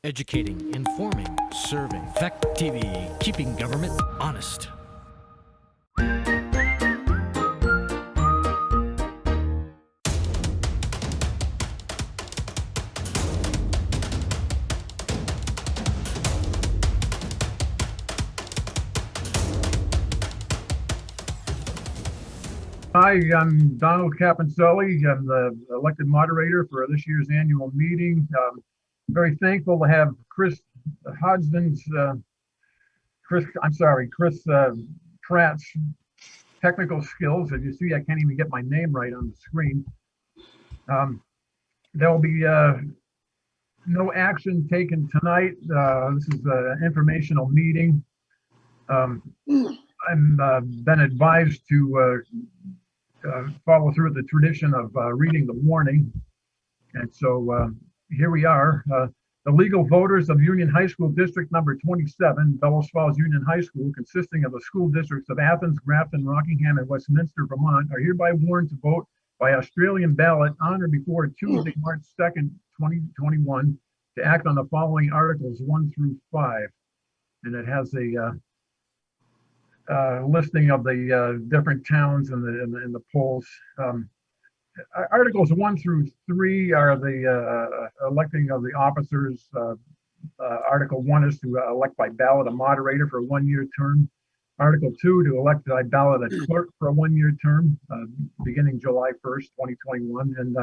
Educating, informing, serving. Fact TV, keeping government honest. Hi, I'm Donald Caponselli. I'm the elected moderator for this year's annual meeting. Very thankful to have Chris Hodgson's, Chris Pratt's technical skills. As you see, I can't even get my name right on the screen. There will be no action taken tonight. This is an informational meeting. I'm been advised to follow through the tradition of reading the warning. And so here we are. The legal voters of Union High School District number 27, Bellows Falls Union High School, consisting of the school districts of Athens, Grafton, Rockingham, and Westminster, Vermont, are hereby warned to vote by Australian ballot on or before Tuesday, March 2nd, 2021, to act on the following articles 1 through 5. And it has a listing of the different towns in the polls. Articles 1 through 3 are the electing of the officers. Article 1 is to elect by ballot a moderator for a 1-year term. Article 2 to elect by ballot a clerk for a 1-year term beginning July 1st, 2021. And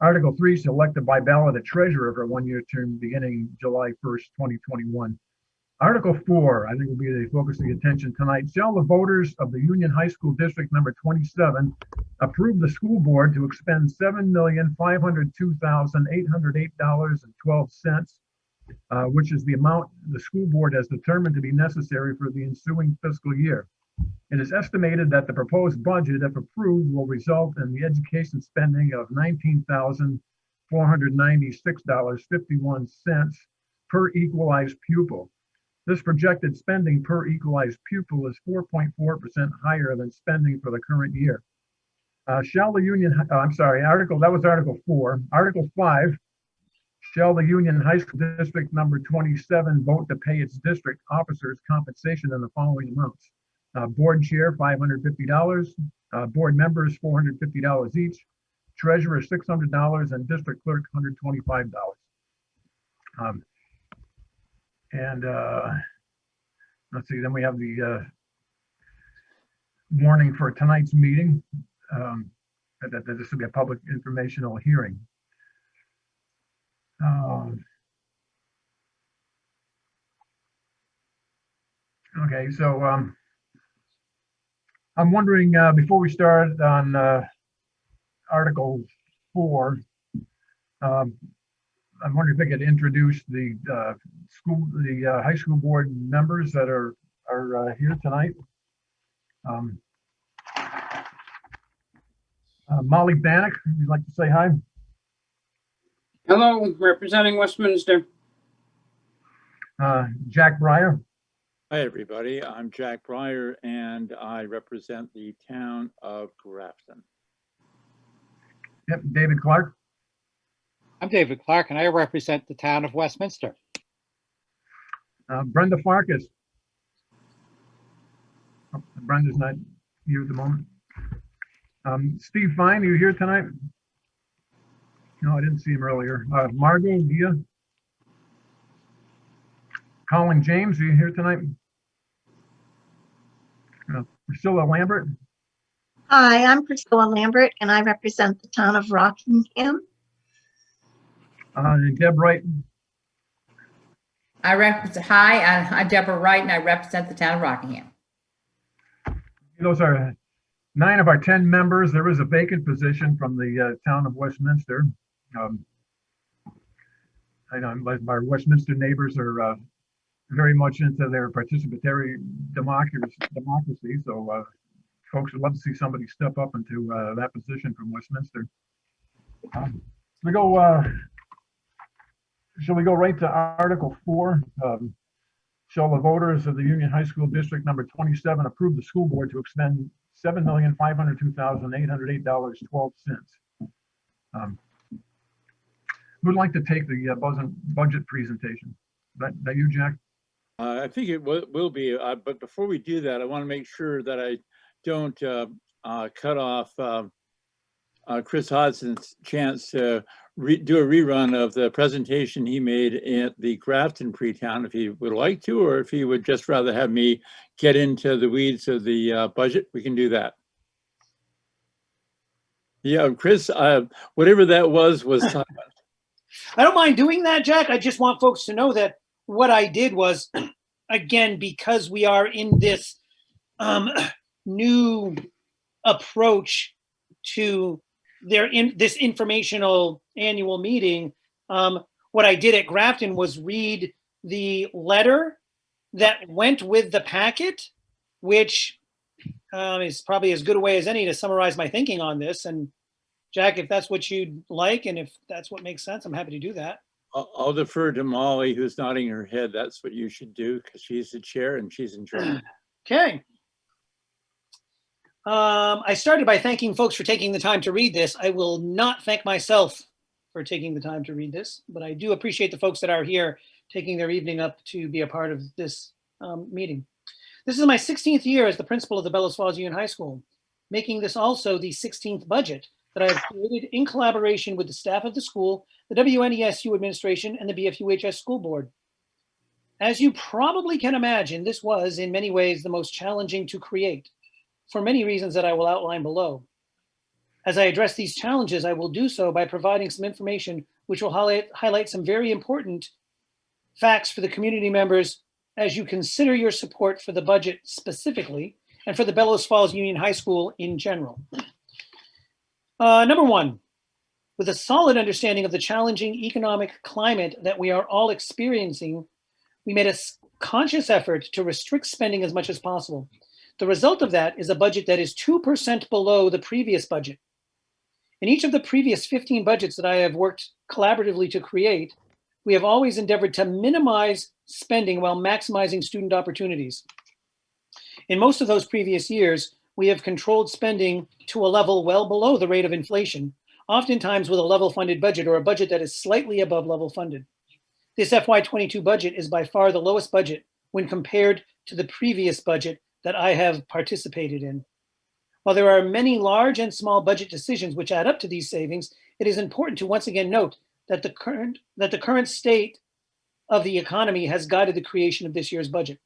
Article 3 is to elect by ballot a treasurer for a 1-year term beginning July 1st, 2021. Article 4, I think, will be the focus of the attention tonight. Shall the voters of the Union High School District number 27 approve the school board to expend $7,502,808.12, which is the amount the school board has determined to be necessary for the ensuing fiscal year. It is estimated that the proposed budget, if approved, will result in the education spending of $19,496.51 per equalized pupil. This projected spending per equalized pupil is 4.4% higher than spending for the current year. Shall the Union, that was Article 4. Article 5, shall the Union High School District number 27 vote to pay its district officers compensation in the following amounts. Board chair, $550. Board members, $450 each. Treasurer, $600, and district clerk, $125. Let's see, then we have the warning for tonight's meeting, that this will be a public informational hearing. Okay, so I'm wondering, before we start on Article 4, I'm wondering if I could introduce the high school board members that are here tonight. Molly Bannock, would you like to say hi? Hello, representing Westminster. Jack Breyer. Hi, everybody. I'm Jack Breyer, and I represent the town of Grafton. Yep, David Clark. I'm David Clark, and I represent the town of Westminster. Brenda Farkas. Oh, Brenda's not here at the moment. Steve Fine, are you here tonight? No, I didn't see him earlier. Margot Gia. Colin James, are you here tonight? Priscilla Lambert. Hi, I'm Priscilla Lambert, and I represent the town of Rockingham. Deb Wright. Hi, I'm Deborah Wright, and I represent the town of Rockingham. Those are 9 of our 10 members. There is a vacant position from the town of Westminster. I know my Westminster neighbors are very much into their participatory democracy. So folks would love to see somebody step up into that position from Westminster. Shall we go right to Article 4? Shall the voters of the Union High School District number 27 approve the school board to expend $7,502,808.12? Who'd like to take the budget presentation? That you, Jack? I think it will be, but before we do that, I want to make sure that I don't cut off Chris Hodson's chance to do a rerun of the presentation he made at the Grafton pre-town, if he would like to, or if he would just rather have me get into the weeds of the budget, we can do that. Yeah, Chris, whatever that was time. I don't mind doing that, Jack. I just want folks to know that what I did was, again, because we are in this new approach to this informational annual meeting, what I did at Grafton was read the letter that went with the packet, which is probably as good a way as any to summarize my thinking on this. And Jack, if that's what you'd like, and if that's what makes sense, I'm happy to do that. I'll defer to Molly, who's nodding her head. That's what you should do, because she's the chair and she's in charge. Okay. I started by thanking folks for taking the time to read this. I will not thank myself for taking the time to read this, but I do appreciate the folks that are here taking their evening up to be a part of this meeting. This is my 16th year as the principal of the Bellows Falls Union High School, making this also the 16th budget that I have created in collaboration with the staff of the school, the Wnesu administration, and the BFUHS school board. As you probably can imagine, this was in many ways the most challenging to create, for many reasons that I will outline below. As I address these challenges, I will do so by providing some information which will highlight some very important facts for the community members as you consider your support for the budget specifically, and for the Bellows Falls Union High School in general. Number one, with a solid understanding of the challenging economic climate that we are all experiencing, we made a conscious effort to restrict spending as much as possible. The result of that is a budget that is 2% below the previous budget. In each of the previous 15 budgets that I have worked collaboratively to create, we have always endeavored to minimize spending while maximizing student opportunities. In most of those previous years, we have controlled spending to a level well below the rate of inflation, oftentimes with a level funded budget or a budget that is slightly above level funded. This FY22 budget is by far the lowest budget when compared to the previous budget that I have participated in. While there are many large and small budget decisions which add up to these savings, it is important to once again note that the current state of the economy has guided the creation of this year's budget.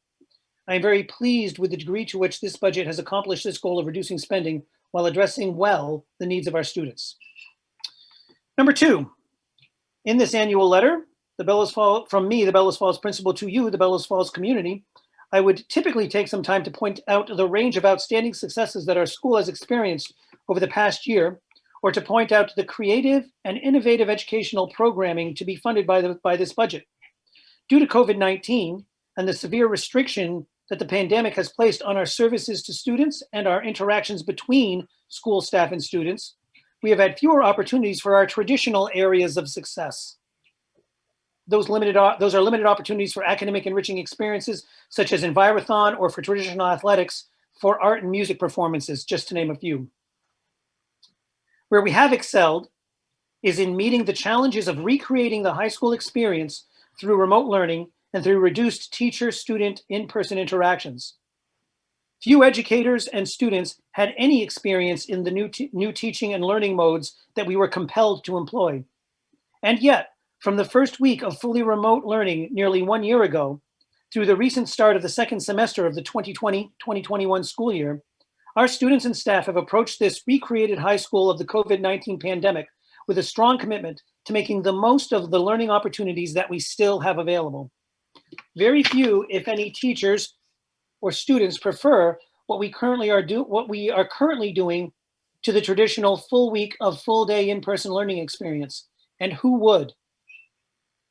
I am very pleased with the degree to which this budget has accomplished this goal of reducing spending while addressing well the needs of our students. Number two, in this annual letter, from me, the Bellows Falls principal, to you, the Bellows Falls community, I would typically take some time to point out the range of outstanding successes that our school has experienced over the past year, or to point out the creative and innovative educational programming to be funded by this budget. Due to COVID-19 and the severe restriction that the pandemic has placed on our services to students and our interactions between school staff and students, we have had fewer opportunities for our traditional areas of success. Those are limited opportunities for academic enriching experiences, such as Envirothon, or for traditional athletics, for art and music performances, just to name a few. Where we have excelled is in meeting the challenges of recreating the high school experience through remote learning and through reduced teacher-student in-person interactions. Few educators and students had any experience in the new teaching and learning modes that we were compelled to employ. And yet, from the first week of fully remote learning nearly 1 year ago, through the recent start of the second semester of the 2020-2021 school year, our students and staff have approached this recreated high school of the COVID-19 pandemic with a strong commitment to making the most of the learning opportunities that we still have available. Very few, if any, teachers or students prefer what we are currently doing to the traditional full week of full day in-person learning experience. And who would?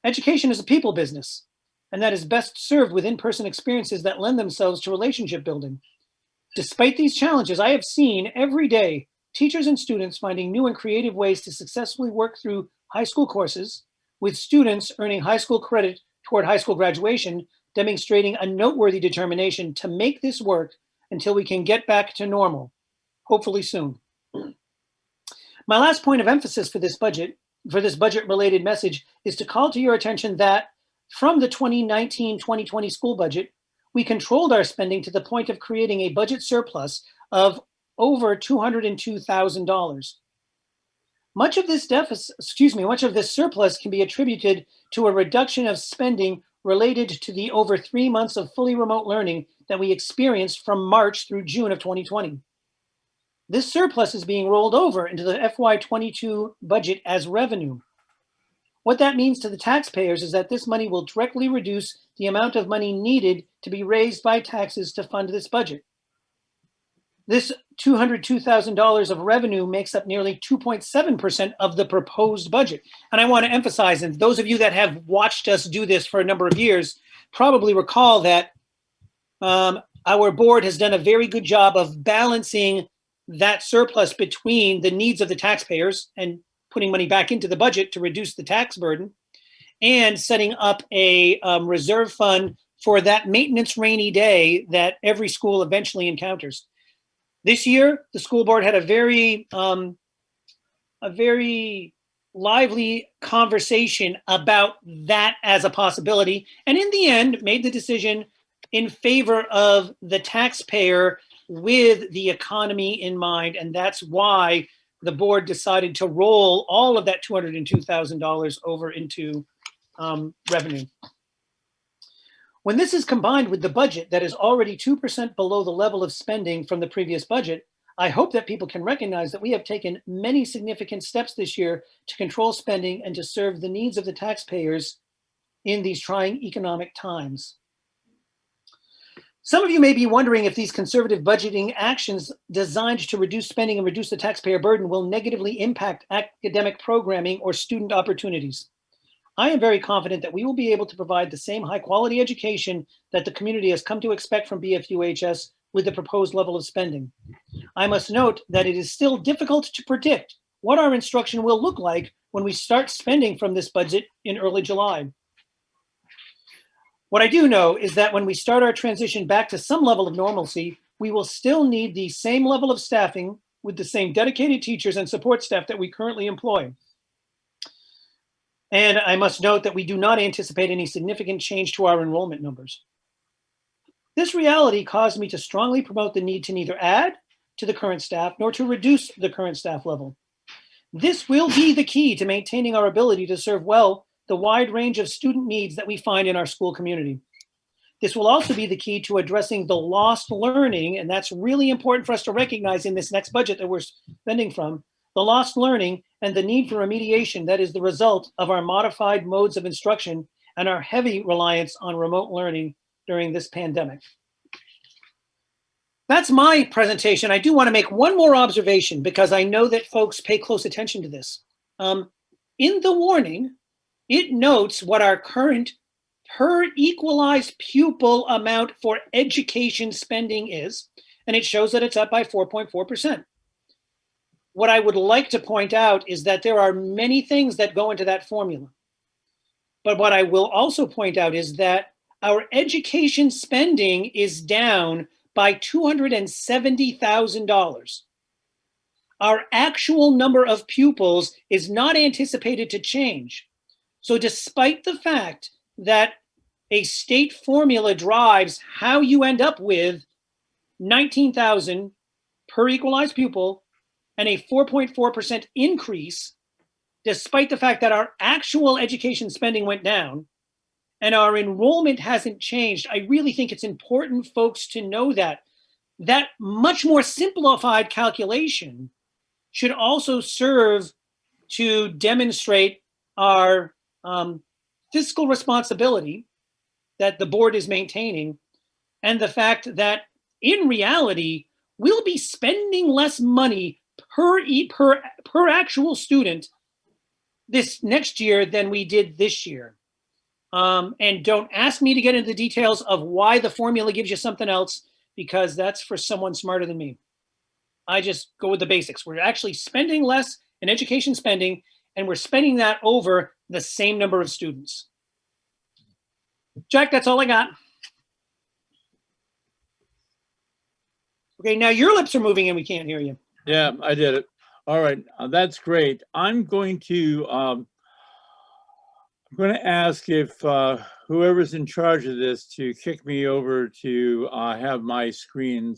Education is a people business, and that is best served with in-person experiences that lend themselves to relationship building. Despite these challenges, I have seen every day teachers and students finding new and creative ways to successfully work through high school courses, with students earning high school credit toward high school graduation, demonstrating a noteworthy determination to make this work until we can get back to normal, hopefully soon. My last point of emphasis for this budget for this budget-related message is to call to your attention that from the 2019-2020 school budget, we controlled our spending to the point of creating a budget surplus of over $202,000. Much of this surplus can be attributed to a reduction of spending related to the over 3 months of fully remote learning that we experienced from March through June of 2020. This surplus is being rolled over into the FY22 budget as revenue. What that means to the taxpayers is that this money will directly reduce the amount of money needed to be raised by taxes to fund this budget. This $202,000 of revenue makes up nearly 2.7% of the proposed budget. And I want to emphasize, and those of you that have watched us do this for a number of years probably recall that our board has done a very good job of balancing that surplus between the needs of the taxpayers and putting money back into the budget to reduce the tax burden, and setting up a reserve fund for that maintenance rainy day that every school eventually encounters. This year, the school board had a very lively conversation about that as a possibility, and in the end made the decision in favor of the taxpayer with the economy in mind, and that's why the board decided to roll all of that $202,000 over into revenue. When this is combined with the budget that is already 2% below the level of spending from the previous budget, I hope that people can recognize that we have taken many significant steps this year to control spending and to serve the needs of the taxpayers in these trying economic times. Some of you may be wondering if these conservative budgeting actions designed to reduce spending and reduce the taxpayer burden will negatively impact academic programming or student opportunities. I am very confident that we will be able to provide the same high quality education that the community has come to expect from BFUHS with the proposed level of spending. I must note that it is still difficult to predict what our instruction will look like when we start spending from this budget in early July. What I do know is that when we start our transition back to some level of normalcy, we will still need the same level of staffing with the same dedicated teachers and support staff that we currently employ. And I must note that we do not anticipate any significant change to our enrollment numbers. This reality caused me to strongly promote the need to neither add to the current staff nor to reduce the current staff level. This will be the key to maintaining our ability to serve well the wide range of student needs that we find in our school community. This will also be the key to addressing the lost learning, and that's really important for us to recognize in this next budget that we're spending from, the lost learning and the need for remediation that is the result of our modified modes of instruction and our heavy reliance on remote learning during this pandemic. That's my presentation. I do want to make one more observation because I know that folks pay close attention to this. In the warning, it notes what our current per equalized pupil amount for education spending is, and it shows that it's up by 4.4%. What I would like to point out is that there are many things that go into that formula. But what I will also point out is that our education spending is down by $270,000. Our actual number of pupils is not anticipated to change. So despite the fact that a state formula drives how you end up with 19,000 per equalized pupil and a 4.4% increase, despite the fact that our actual education spending went down and our enrollment hasn't changed, I really think it's important, folks, to know that that much more simplified calculation should also serve to demonstrate our fiscal responsibility that the board is maintaining, and the fact that in reality, we'll be spending less money per actual student this next year than we did this year. And don't ask me to get into the details of why the formula gives you something else, because that's for someone smarter than me. I just go with the basics. We're actually spending less in education spending, and we're spending that over the same number of students. Jack, that's all I got. Okay, now your lips are moving and we can't hear you. Yeah, I did it. All right, that's great. I'm going to ask if whoever's in charge of this to kick me over to have my screen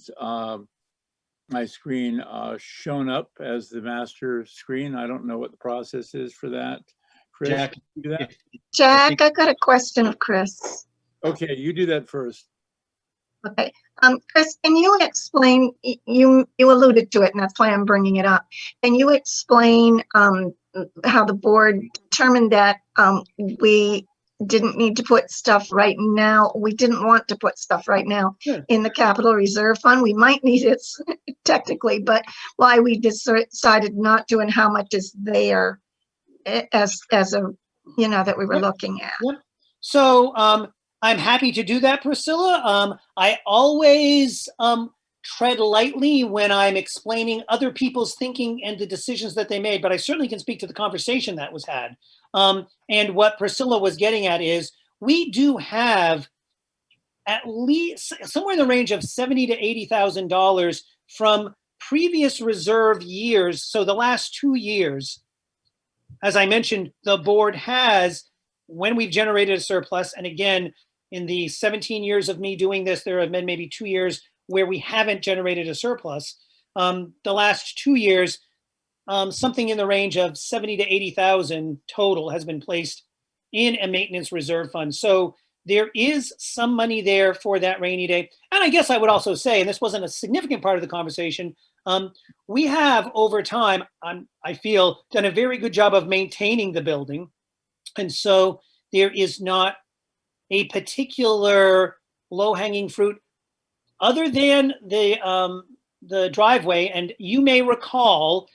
shown up as the master screen. I don't know what the process is for that. Chris, Jack, can you do that? if- Jack, I got a question of Chris. Okay, you do that first. Okay, Chris, can you explain, you alluded to it, and that's why I'm bringing it up. Can you explain, how the board determined that, we didn't need to put stuff right now? We didn't want to put stuff right now Sure. in the capital reserve fund. We might need it technically, but why we decided not to, and how much is there as a, that we were Yep. looking at. Yep. So I'm happy to do that, Priscilla. I always tread lightly when I'm explaining other people's thinking and the decisions that they made, but I certainly can speak to the conversation that was had. And what Priscilla was getting at is we do have at least somewhere in the range of $70,000 to $80,000 from previous reserve years. So the last 2 years, as I mentioned, the board has, when we've generated a surplus, and again, in the 17 years of me doing this, there have been maybe 2 years where we haven't generated a surplus. The last 2 years, something in the range of 70 to 80,000 total has been placed in a maintenance reserve fund. So there is some money there for that rainy day. And I guess I would also say, and this wasn't a significant part of the conversation, we have over time, I feel, done a very good job of maintaining the building. And so there is not a particular low-hanging fruit other than the driveway. And you may recall,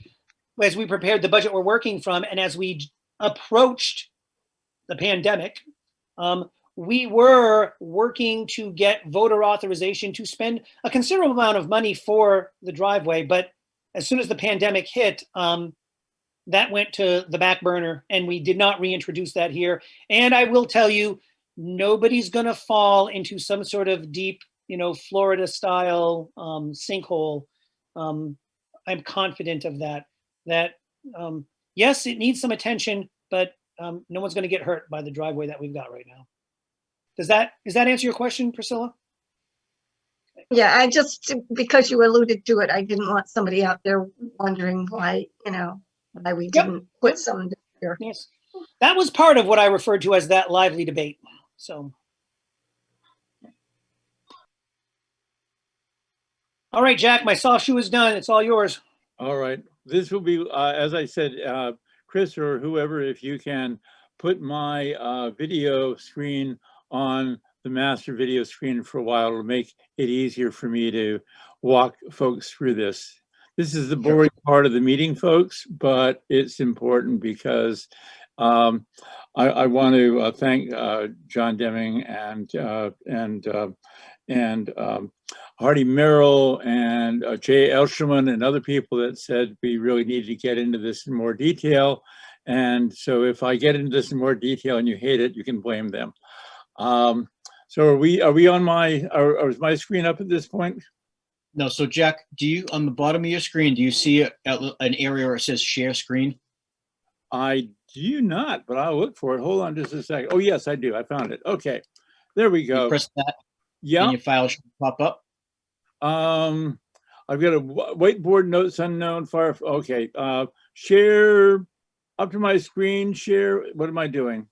as we prepared the budget we're working from, and as we approached the pandemic, we were working to get voter authorization to spend a considerable amount of money for the driveway. But as soon as the pandemic hit, that went to the back burner, and we did not reintroduce that here. And I will tell you, nobody's going to fall into some sort of deep, Florida style sinkhole. I'm confident of that. Yes, it needs some attention, but no one's going to get hurt by the driveway that we've got right now. Does that answer your question, Priscilla? Yeah, I just, because you alluded to it, I didn't want somebody out there wondering why, why we didn't put some there. Yes. That was part of what I referred to as that lively debate. So. All right, Jack, my soft shoe is done. It's all yours. All right. This will be, as I said, Chris or whoever, if you can put my video screen on the master video screen for a while, it'll make it easier for me to walk folks through this. This is the boring part of the meeting, folks, but it's important because I want to thank John Deming and Hardy Merrill and Jay Elsherman and other people that said we really needed to get into this in more detail. And so if I get into this in more detail and you hate it, you can blame them. So are we on is my screen up at this point? No, so Jack, do you, on the bottom of your screen, do you see an area where it says share screen? I do not, but I'll look for it. Hold on just a second. Oh, yes, I do. I found it. Okay, there we go. You press that, Yeah. and your file should pop up. I've got a whiteboard, notes unknown, fire. Okay, share up to my screen, share. What am I doing?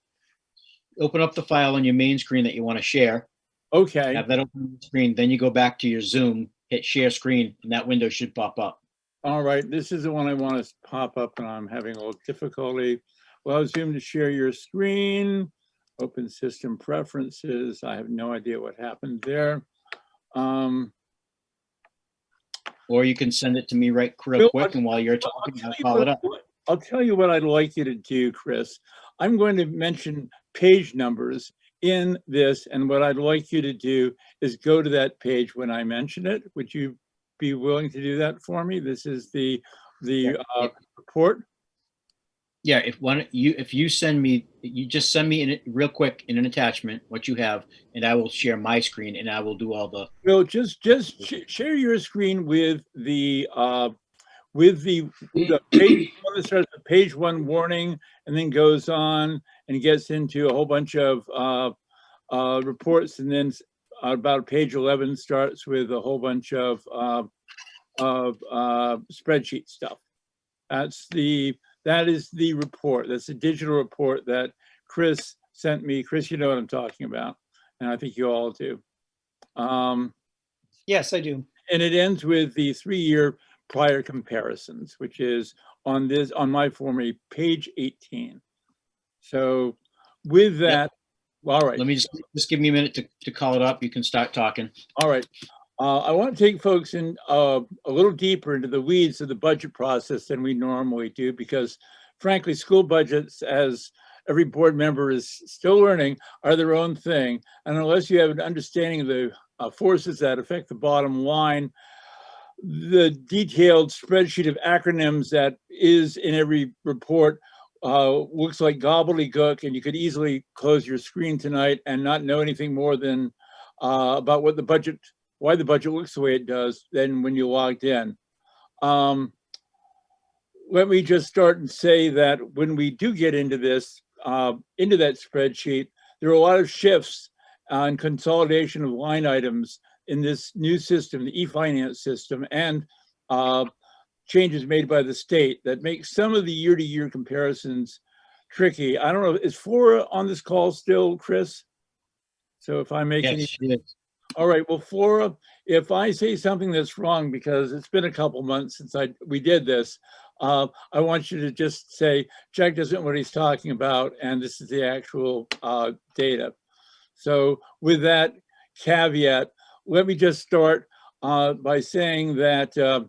Open up the file on your main screen that you want to share. Okay. Have that open on the screen. Then you go back to your Zoom, hit share screen, and that window should pop up. All right, this is the one I want to pop up and I'm having a little difficulty. Well, Zoom to share your screen, open system preferences. I have no idea what happened there. Or you can send it to me real quick, and while you're talking, I'll call it up. I'll tell you what I'd like you to do, Chris. I'm going to mention page numbers in this, and what I'd like you to do is go to that page when I mention it. Would you be willing to do that for me? This is the report. Yeah, if you send me, you just send me in real quick in an attachment what you have, and I will share my screen and I will do all the. Well, just share your screen with the with the page one that starts with page 1 warning and then goes on and gets into a whole bunch of reports, and then about page 11 starts with a whole bunch of spreadsheet stuff. That is the report. That's the digital report that Chris sent me. Chris, you know what I'm talking about, and I think you all do. Yes, I do. And it ends with the 3-year prior comparisons, which is on my form, page 18. So with that, all right. Let me just give me a minute to call it up. You can start talking. All right. I want to take folks in a little deeper into the weeds of the budget process than we normally do, because frankly, school budgets, as every board member is still learning, are their own thing. And unless you have an understanding of the forces that affect the bottom line, the detailed spreadsheet of acronyms that is in every report looks like gobbledygook, and you could easily close your screen tonight and not know anything more than about what the budget, why the budget looks the way it does than when you logged in. Let me just start and say that when we do get into this, into that spreadsheet, there are a lot of shifts and consolidation of line items in this new system, the e-finance system, and changes made by the state that make some of the year-to-year comparisons tricky. I don't know, is Flora on this call still, Chris? So if I make any... Yes. All right, well, Flora, if I say something that's wrong, because it's been a couple months since we did this, I want you to just say, Jack doesn't know what he's talking about, and this is the actual data. So with that caveat, let me just start by saying that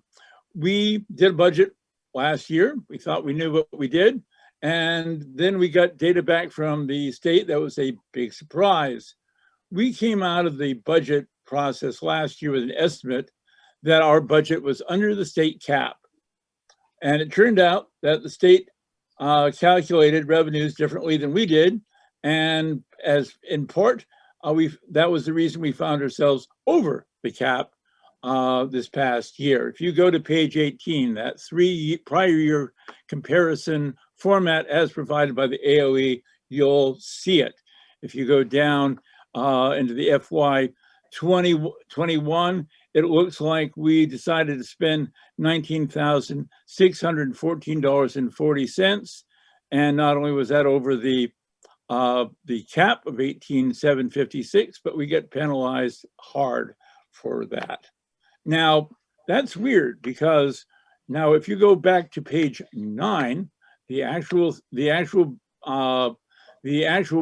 we did a budget last year. We thought we knew what we did. And then we got data back from the state that was a big surprise. We came out of the budget process last year with an estimate that our budget was under the state cap. And it turned out that the state calculated revenues differently than we did. And as in part, that was the reason we found ourselves over the cap this past year. If you go to page 18, that prior year comparison format as provided by the AOE, you'll see it. If you go down into the FY 2021, it looks like we decided to spend $19,614.40. And not only was that over the cap of 18,756, but we get penalized hard for that. Now, that's weird, because now if you go back to page 9, the actual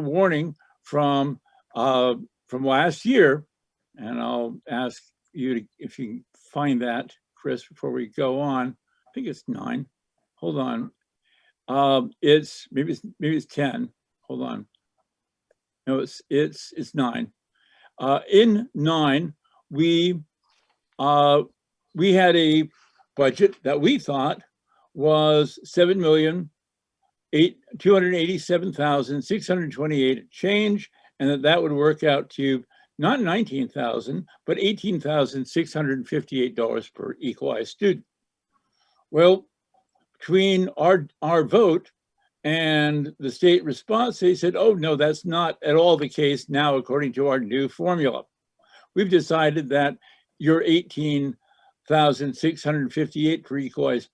warning from last year, and I'll ask you if you can find that, Chris, before we go on. I think it's 9. Hold on. It's maybe it's 10. Hold on. No, it's 9. In 9, we had a budget that we thought was $7,287,628 change, and that would work out to not $19,000, but $18,658 per equalized student. Well, between our vote and the state response, they said, oh, no, that's not at all the case now, according to our new formula. We've decided that your $18,658 per equalized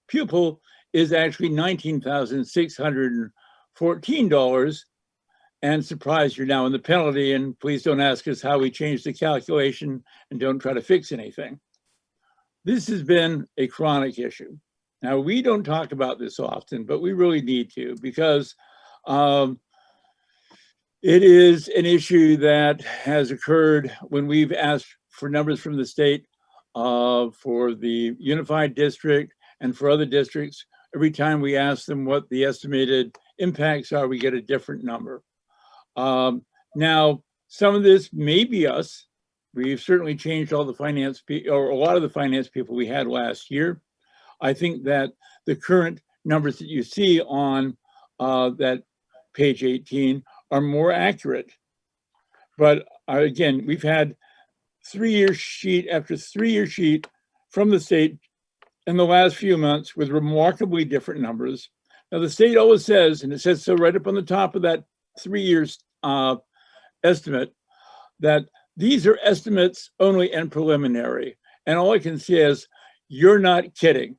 pupil is actually $19,614. And surprise, you're now in the penalty. And please don't ask us how we changed the calculation, and don't try to fix anything. This has been a chronic issue. Now, we don't talk about this often, but we really need to, because it is an issue that has occurred when we've asked for numbers from the state for the unified district and for other districts. Every time we ask them what the estimated impacts are, we get a different number. Now, some of this may be us. We've certainly changed all the finance people, or a lot of the finance people we had last year. I think that the current numbers that you see on that page 18 are more accurate. But again, we've had 3-year sheet after 3-year sheet from the state in the last few months with remarkably different numbers. Now, the state always says, and it says so right up on the top of that 3 years estimate, that these are estimates only and preliminary. And all I can say is, you're not kidding,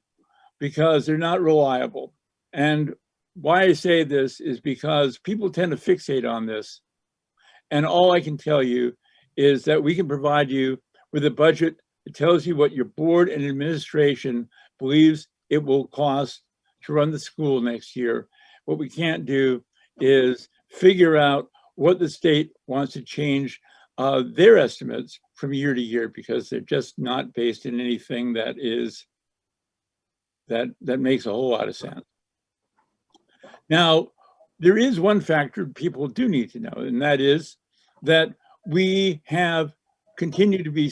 because they're not reliable. And why I say this is because people tend to fixate on this. And all I can tell you is that we can provide you with a budget that tells you what your board and administration believes it will cost to run the school next year. What we can't do is figure out what the state wants to change their estimates from year to year, because they're just not based in anything that makes a whole lot of sense. Now, there is one factor people do need to know, and that is that we have continued to be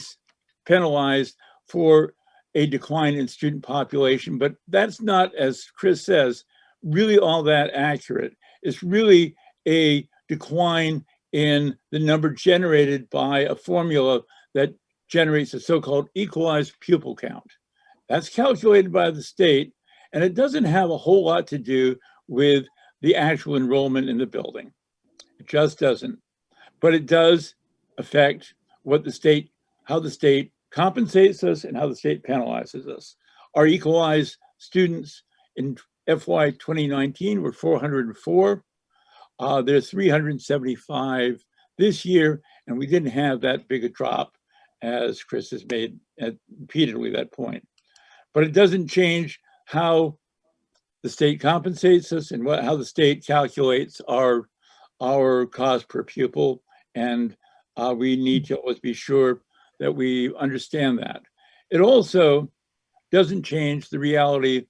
penalized for a decline in student population, but that's not, as Chris says, really all that accurate. It's really a decline in the number generated by a formula that generates a so-called equalized pupil count. That's calculated by the state, and it doesn't have a whole lot to do with the actual enrollment in the building. It just doesn't. But it does affect what the state, how the state compensates us and how the state penalizes us. Our equalized students in FY 2019 were 404. There's 375 this year, and we didn't have that big a drop, as Chris has made repeatedly that point. But it doesn't change how the state compensates us and how the state calculates our cost per pupil, and we need to always be sure that we understand that. It also doesn't change the reality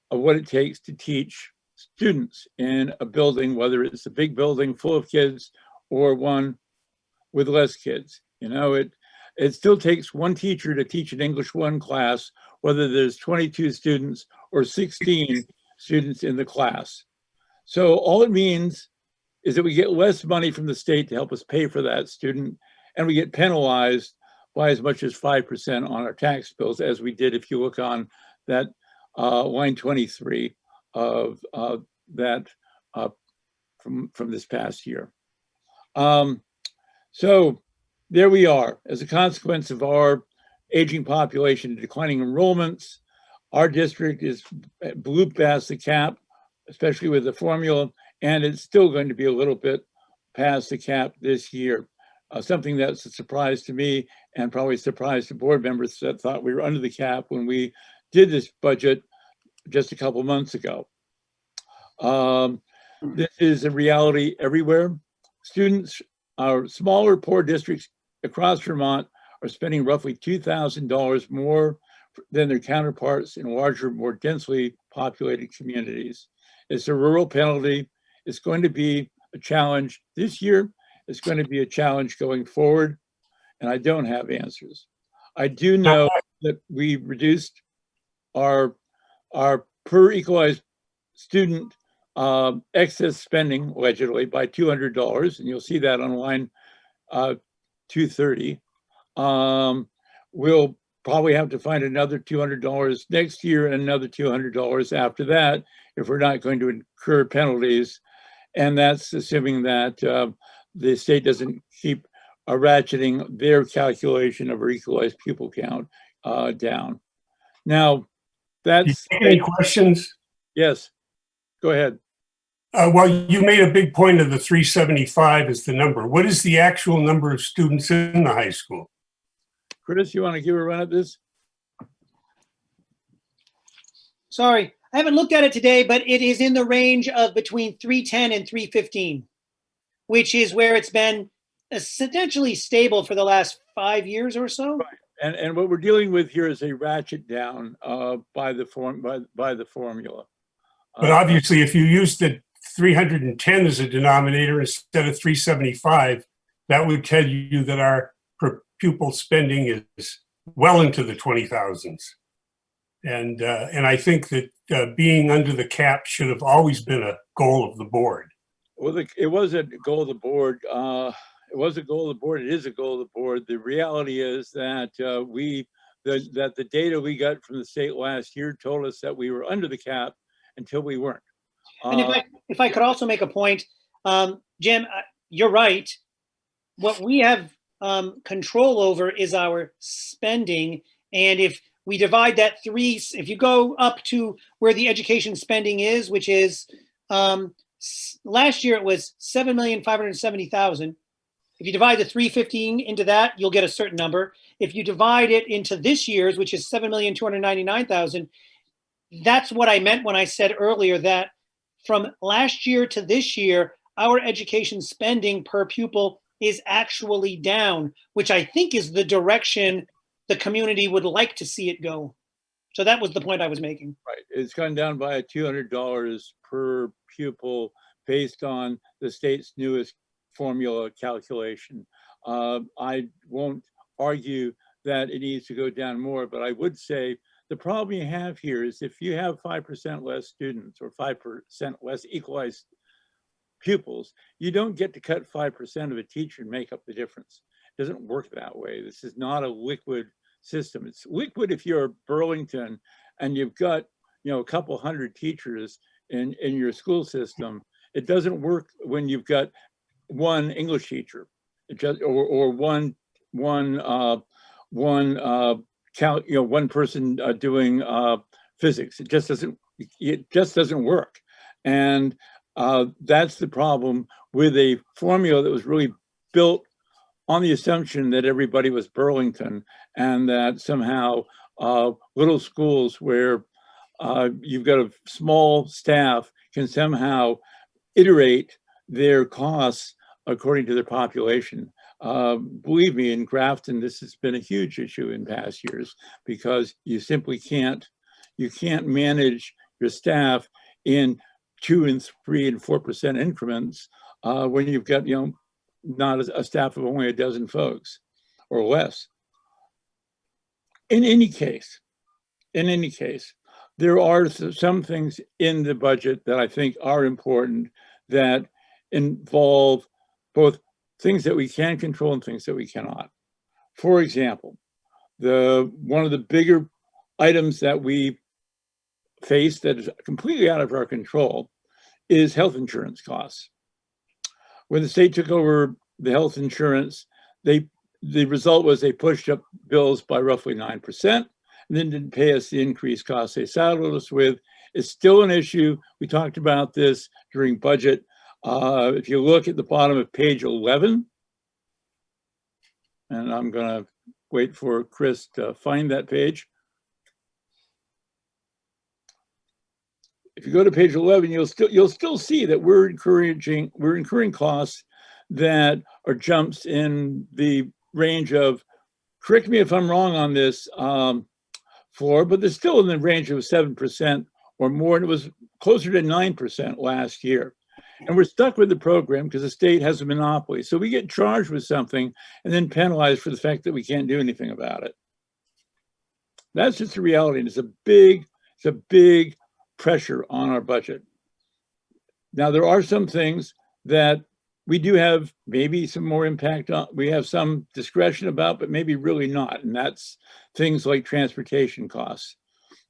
of what it takes to teach students in a building, whether it's a big building full of kids or one with less kids. You know, it still takes one teacher to teach an English 1 class, whether there's 22 students or 16 students in the class. So all it means is that we get less money from the state to help us pay for that student, and we get penalized by as much as 5% on our tax bills, as we did if you look on that line 23 of that from this past year. So there we are. As a consequence of our aging population and declining enrollments, our district is blew past the cap, especially with the formula, and it's still going to be a little bit past the cap this year. Something that's a surprise to me, and probably a surprise to board members that thought we were under the cap when we did this budget just a couple months ago. This is a reality everywhere. Students, our smaller, poor districts across Vermont are spending roughly $2,000 more than their counterparts in larger, more densely populated communities. It's a rural penalty. It's going to be a challenge this year. It's going to be a challenge going forward, and I don't have answers. I do know that we reduced our per equalized student excess spending allegedly by $200, and you'll see that on line 230. We'll probably have to find another $200 next year and another $200 after that if we're not going to incur penalties, and that's assuming that the state doesn't keep ratcheting their calculation of our equalized pupil count down. Now, that's— Any questions? Yes, go ahead. Well, you made a big point of the 375 as the number. What is the actual number of students in the high school? Chris, you want to give a run at this? Sorry, I haven't looked at it today, but it is in the range of between 310 and 315, which is where it's been essentially stable for the last 5 years or so. Right. And what we're dealing with here is a ratchet down by the formula. But obviously, if you use the 310 as a denominator instead of 375, that would tell you that our per pupil spending is well into the 20,000s. And I think that being under the cap should have always been a goal of the board. Well, it was a goal of the board. It was a goal of the board. It is a goal of the board. The reality is that we that the data we got from the state last year told us that we were under the cap until we weren't. And if I could also make a point, Jim, you're right. What we have control over is our spending. And if we divide that if you go up to where the education spending is, which is last year it was 7,570,000. If you divide the 315 into that, you'll get a certain number. If you divide it into this year's, which is 7,299,000, that's what I meant when I said earlier that from last year to this year, our education spending per pupil is actually down, which I think is the direction the community would like to see it go. So that was the point I was making. Right, it's gone down by $200 per pupil based on the state's newest formula calculation. I won't argue that it needs to go down more, but I would say the problem you have here is if you have 5% less students or 5% less equalized pupils, you don't get to cut 5% of a teacher and make up the difference. It doesn't work that way. This is not a liquid system. It's liquid if you're Burlington and you've got, a couple hundred teachers in your school system. It doesn't work when you've got one English teacher, or one person doing physics. It just doesn't work. And that's the problem with a formula that was really built on the assumption that everybody was Burlington, and that somehow little schools where you've got a small staff can somehow iterate their costs according to their population. Believe me, in Grafton, this has been a huge issue in past years because you simply can't manage your staff in 2% and 3% and 4% increments when you've got, not a staff of only a dozen folks or less. In any case, there are some things in the budget that I think are important that involve both things that we can control and things that we cannot. For example, one of the bigger items that we face that is completely out of our control is health insurance costs. When the state took over the health insurance, the result was they pushed up bills by roughly 9% and then didn't pay us the increased costs they saddled us with. It's still an issue. We talked about this during budget. If you look at the bottom of page 11, and I'm going to wait for Chris to find that page. If you go to page 11, you'll still see that we're incurring costs that are jumps in the range of, correct me if I'm wrong on this, Flora, but they're still in the range of 7% or more, and it was closer to 9% last year. And we're stuck with the program because the state has a monopoly. So we get charged with something and then penalized for the fact that we can't do anything about it. That's just the reality. And it's a big pressure on our budget. Now, there are some things that we do have maybe some more impact on, we have some discretion about, but maybe really not. And that's things like transportation costs.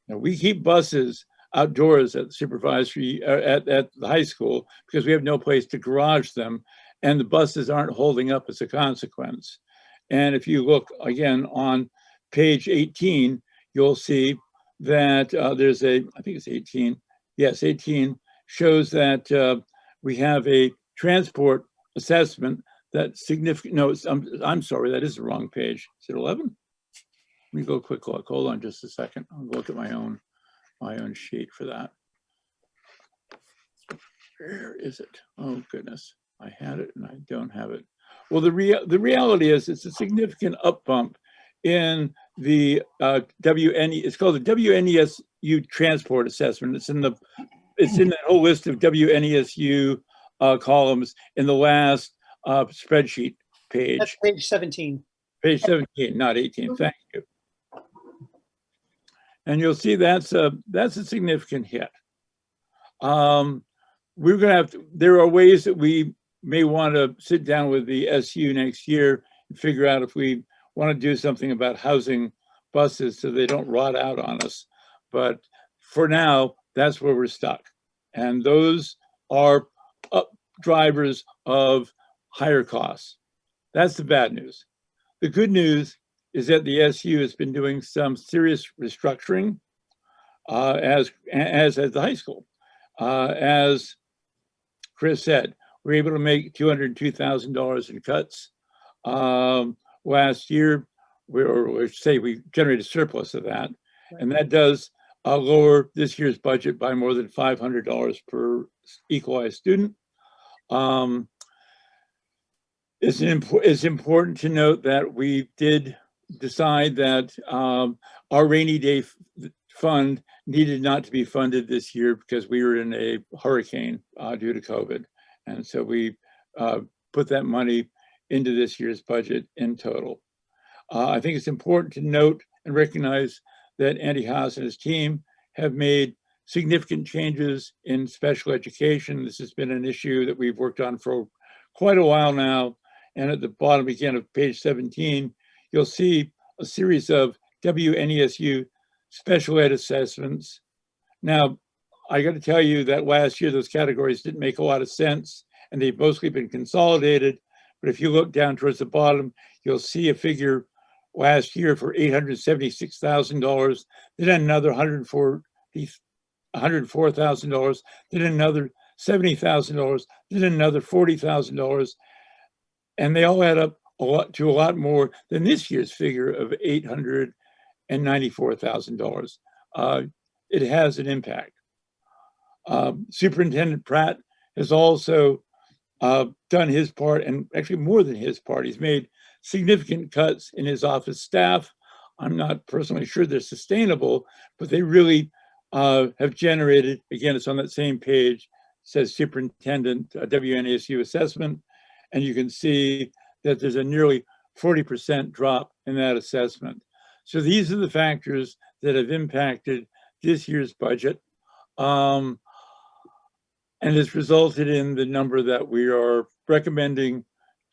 Now, we keep buses outdoors at the supervisory, at the high school, because we have no place to garage them, and the buses aren't holding up as a consequence. And if you look again on page 18, you'll see that there's I think it's 18. Yes, 18 shows that we have a transport assessment that's significant. No, I'm sorry, that is the wrong page. Is it 11? Let me go quick look. Hold on just a second. I'll look at my own sheet for that. Where is it? Oh goodness, I had it and I don't have it. Well, the reality is it's a significant up bump in the it's called the WNESU transport assessment. It's in that whole list of WNESU columns in the last spreadsheet page. That's page 17. Page 17, not 18. Thank you. And you'll see that's a significant hit. We're going to have to, there are ways that we may want to sit down with the SU next year and figure out if we want to do something about housing buses so they don't rot out on us. But for now, that's where we're stuck. And those are drivers of higher costs. That's the bad news. The good news is that the SU has been doing some serious restructuring, as has the high school. As Chris said, we're able to make $202,000 in cuts. Last year, we generated a surplus of that, and that does lower this year's budget by more than $500 per equalized student. It's important to note that we did decide that our rainy day fund needed not to be funded this year because we were in a hurricane due to COVID. And so we put that money into this year's budget in total. I think it's important to note and recognize that Andy Haas and his team have made significant changes in special education. This has been an issue that we've worked on for quite a while now. And at the bottom again of page 17, you'll see a series of WNESU special ed assessments. Now, I got to tell you that last year, those categories didn't make a lot of sense, and they've mostly been consolidated. But if you look down towards the bottom, you'll see a figure last year for $876,000, then another $104,000, then another $70,000, then another $40,000. And they all add up a lot more than this year's figure of $894,000. It has an impact. Superintendent Pratt has also done his part, and actually more than his part. He's made significant cuts in his office staff. I'm not personally sure they're sustainable, but they really have generated, again, it's on that same page, says Superintendent WNASU assessment, and you can see that there's a nearly 40% drop in that assessment. So these are the factors that have impacted this year's budget. And it's resulted in the number that we are recommending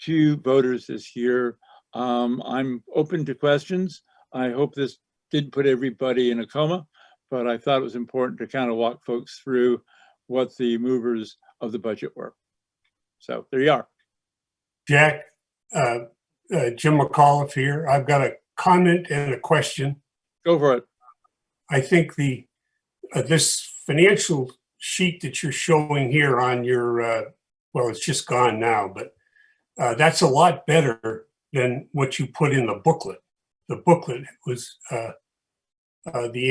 to voters this year. I'm open to questions. I hope this didn't put everybody in a coma, but I thought it was important to kind of walk folks through what the movers of the budget were. So there you are. Jack, Jim McAuliffe here. I've got a comment and a question. Go for it. I think this financial sheet that you're showing here on your, well, it's just gone now, but that's a lot better than what you put in the booklet. The booklet was the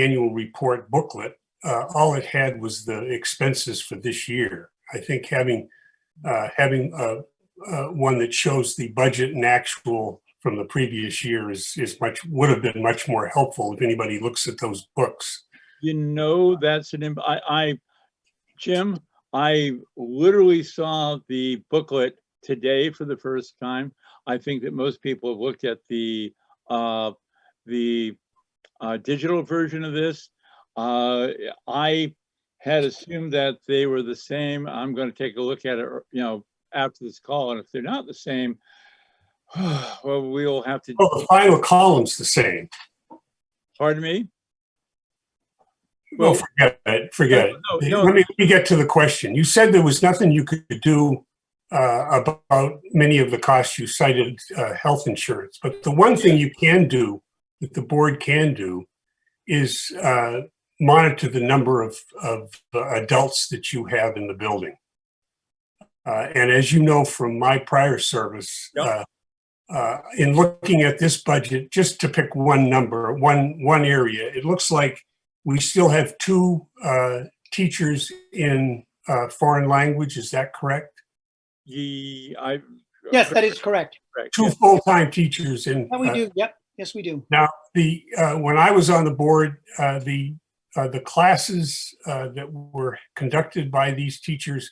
annual report booklet. All it had was the expenses for this year. I think having one that shows the budget and actual from the previous year would have been much more helpful if anybody looks at those books. You know, that's Jim, I literally saw the booklet today for the first time. I think that most people have looked at the digital version of this. I had assumed that they were the same. I'm going to take a look at it, after this call, and if they're not the same, well, we'll have to. Well, the final column's the same. Pardon me? Well, forget it. No. Let me get to the question. You said there was nothing you could do about many of the costs you cited, health insurance. But the one thing you can do, that the board can do, is monitor the number of adults that you have in the building. And as you know from my prior service, Yep. In looking at this budget, just to pick one number, one area, it looks like we still have 2 teachers in foreign language. Is that correct? Yes, that is correct. 2 full-time teachers in. Yeah, we do. Yep. Yes, we do. Now, when I was on the board, the classes that were conducted by these teachers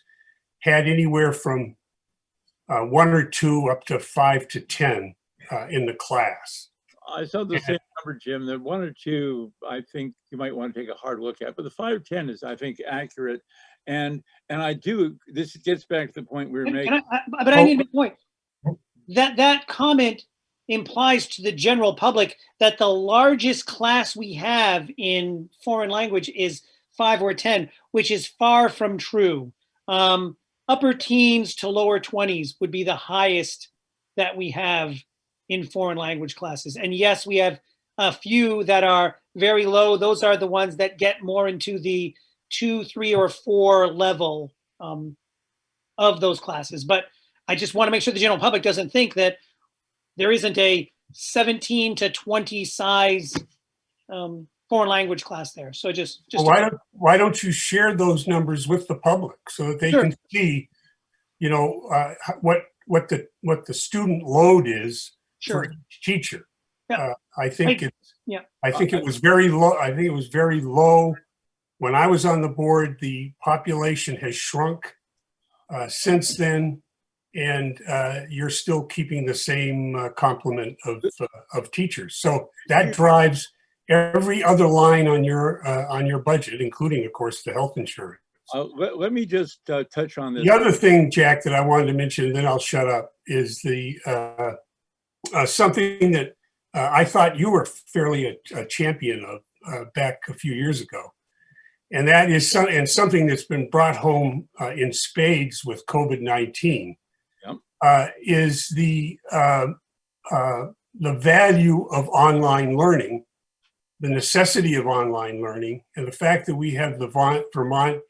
had anywhere from 1 or 2 up to 5 to 10 in the class. I saw the same number, Jim. The 1 or 2, I think you might want to take a hard look at, but the 5 or 10 is, I think, accurate. And I do. This gets back to the point we were making. But I need to make a point. That comment implies to the general public that the largest class we have in foreign language is 5 or 10, which is far from true. Upper teens to lower 20s would be the highest that we have in foreign language classes. And yes, we have a few that are very low. Those are the ones that get more into the 2, 3, or 4 level of those classes. But I just want to make sure the general public doesn't think that there isn't a 17 to 20 size foreign language class there. So just Well, why don't you share those numbers with the public so that they Sure. can see, you know, what the student load is for Sure. each teacher. Yeah. I think yeah. I think it was very low. I think it was very low when I was on the board. The population has shrunk since then, and you're still keeping the same complement of teachers. So that drives every other line on your budget, including, of course, the health insurance. Let me just touch on this. The other thing, Jack, that I wanted to mention, and then I'll shut up, is the something that I thought you were fairly a champion of back a few years ago. And that is something that's been brought home in spades with COVID-19. Yep. Is the value of online learning, the necessity of online learning, and the fact that we have the Vermont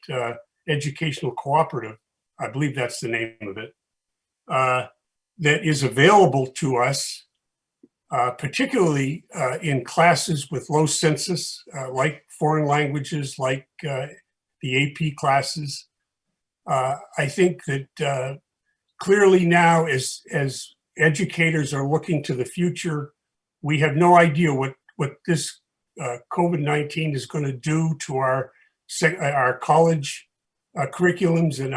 Educational Cooperative, I believe that's the name of it, that is available to us, particularly in classes with low census, like foreign languages, like the AP classes. I think that clearly now, as educators are looking to the future, we have no idea what this COVID-19 is going to do to our college curriculums and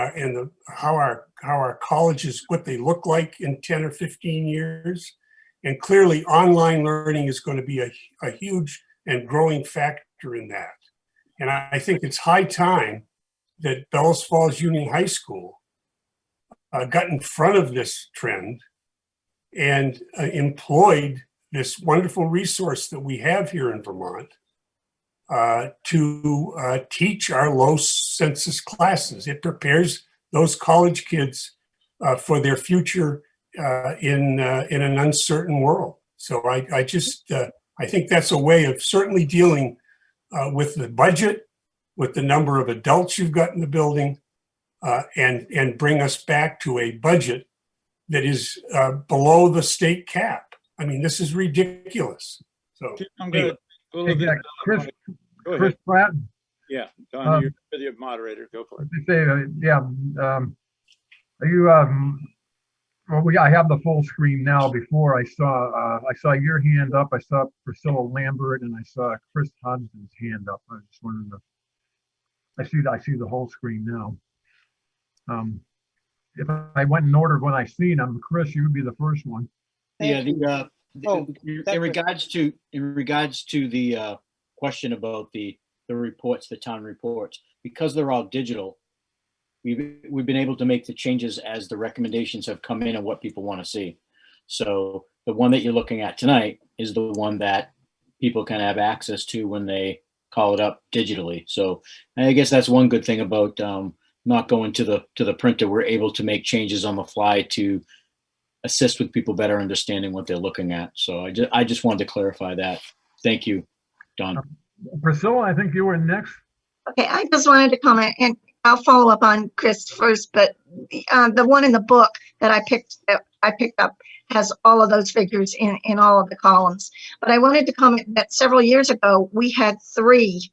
how our colleges, what they look like in 10 or 15 years. And clearly online learning is going to be a huge and growing factor in that. And I think it's high time that Bellows Falls Union High School got in front of this trend and employed this wonderful resource that we have here in Vermont to teach our low census classes. It prepares those college kids for their future in an uncertain world. So I think that's a way of certainly dealing with the budget, with the number of adults you've got in the building, and bring us back to a budget that is below the state cap. I mean, this is ridiculous. So I'm going to Hey, Jack, Chris go Chris ahead. Pratt, Yeah, Don, you're the moderator. Go for it. they say, are you, I have the full screen now. Before I saw your hand up, I saw Priscilla Lambert, and I saw Chris Hodgson's hand up. I just wanted to, I see the whole screen now. If I went in order when I seen them, Chris, you would be the first one. Yeah, Oh, in regards to the question about the reports, the town reports, because they're all digital, we've been able to make the changes as the recommendations have come in and what people want to see. So the one that you're looking at tonight is the one that people can have access to when they call it up digitally. So I guess that's one good thing about not going to the printer. We're able to make changes on the fly to assist with people better understanding what they're looking at. So I just wanted to clarify that. Thank you, Don. Priscilla, I think you were next. Okay, I just wanted to comment, and I'll follow up on Chris first, but the one in the book that I picked up has all of those figures in all of the columns. But I wanted to comment that several years ago, we had 3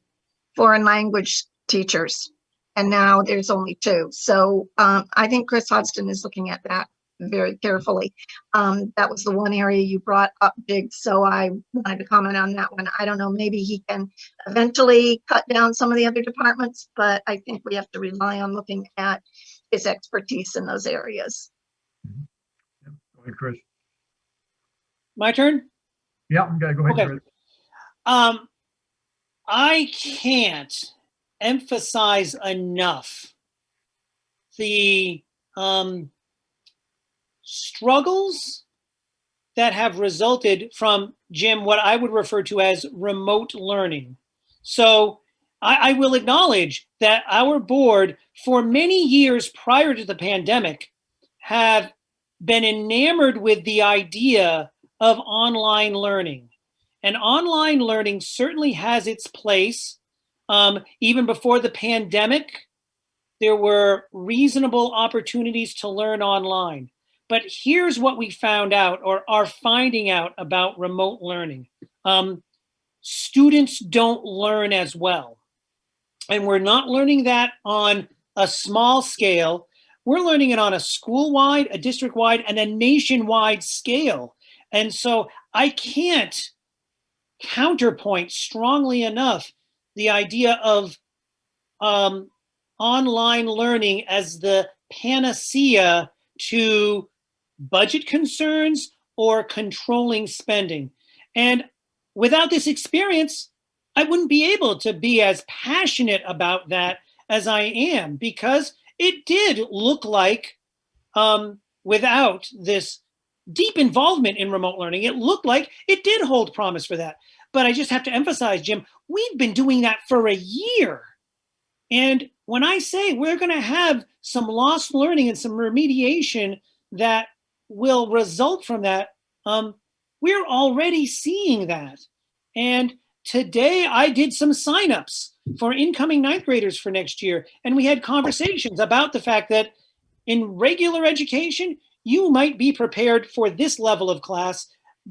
foreign language teachers, and now there's only 2. So I think Chris Hodgson is looking at that very carefully. That was the one area you brought up big, so I wanted to comment on that one. I don't know, maybe he can eventually cut down some of the other departments, but I think we have to rely on looking at his expertise in those areas. Go ahead, Chris. My turn? Yeah, go ahead, Okay. Chris. I can't emphasize enough the struggles that have resulted from, Jim, what I would refer to as remote learning. So I will acknowledge that our board, for many years prior to the pandemic, have been enamored with the idea of online learning. And online learning certainly has its place. Even before the pandemic, there were reasonable opportunities to learn online. But here's what we found out, or are finding out, about remote learning. Students don't learn as well. And we're not learning that on a small scale. We're learning it on a school-wide, a district-wide, and a nationwide scale. And so I can't counterpoint strongly enough the idea of online learning as the panacea to budget concerns or controlling spending. And without this experience, I wouldn't be able to be as passionate about that as I am, because it did look like, without this deep involvement in remote learning, it looked like it did hold promise for that. But I just have to emphasize, Jim, we've been doing that for a year. And when I say we're going to have some lost learning and some remediation that will result from that, we're already seeing that. And today I did some signups for incoming ninth graders for next year. And we had conversations about the fact that in regular education, you might be prepared for this level of class,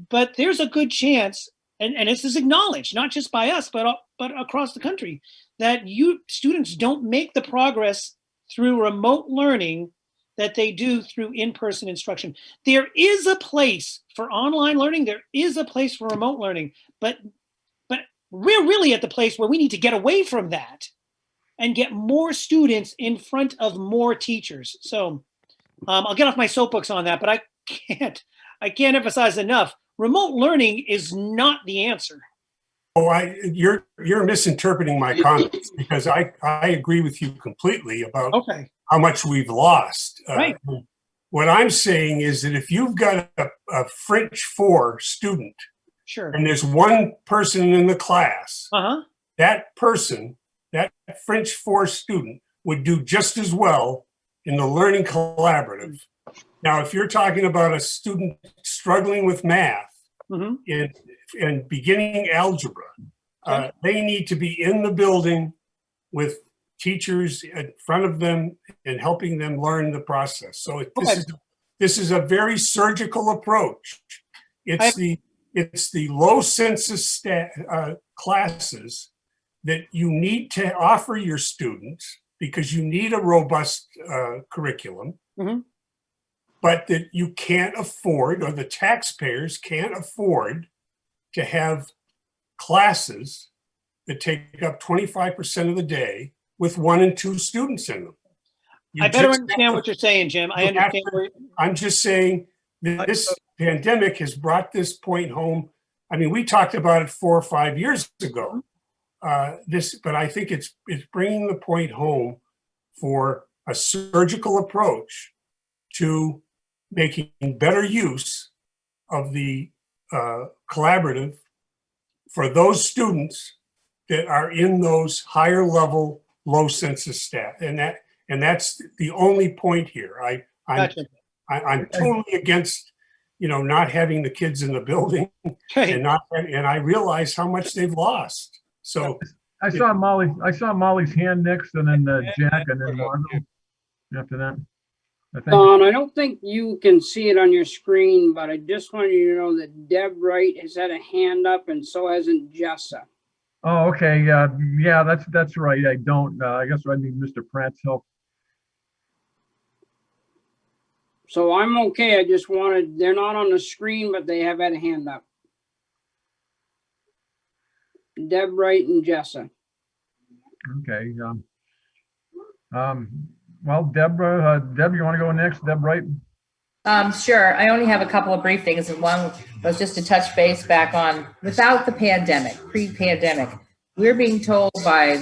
but there's a good chance, and this is acknowledged, not just by us, but across the country, that students don't make the progress through remote learning that they do through in-person instruction. There is a place for online learning. There is a place for remote learning, but we're really at the place where we need to get away from that and get more students in front of more teachers. So I'll get off my soapbox on that, but I can't emphasize enough. Remote learning is not the answer. Oh, you're misinterpreting my comments, because I agree with you completely about how much we've lost. Right. What I'm saying is that if you've got a French 4 student, sure, and there's one person in the class, that person, that French 4 student, would do just as well in the learning collaborative. Now, if you're talking about a student struggling with math and beginning algebra, they need to be in the building with teachers in front of them and helping them learn the process. So this is a very surgical approach. It's the low census classes that you need to offer your students, because you need a robust curriculum, but that you can't afford, or the taxpayers can't afford, to have classes that take up 25% of the day with 1 and 2 students in them. I better understand what you're saying, Jim. I understand. I'm just saying that this pandemic has brought this point home. I mean, we talked about it 4 or 5 years ago. But I think it's bringing the point home for a surgical approach to making better use of the collaborative for those students that are in those higher level, low census stat, and that's the only point here. I'm totally against, not having the kids in the building, and I realize how much they've lost. So I saw Molly's hand next, and then Jack, and then Margot after that. Don, I don't think you can see it on your screen, but I just wanted you to know that Deb Wright has had a hand up, and so hasn't Jessa. Oh, okay. Yeah, that's right. I don't. I guess I need Mr. Pratt's help. So I'm okay. I just wanted, they're not on the screen, but they have had a hand up. Deb Wright and Jessa. Okay. Well, Deb, you want to go next? Deb Wright? Sure. I only have a couple of brief things, and one was just to touch base back on without the pandemic, pre-pandemic. We're being told by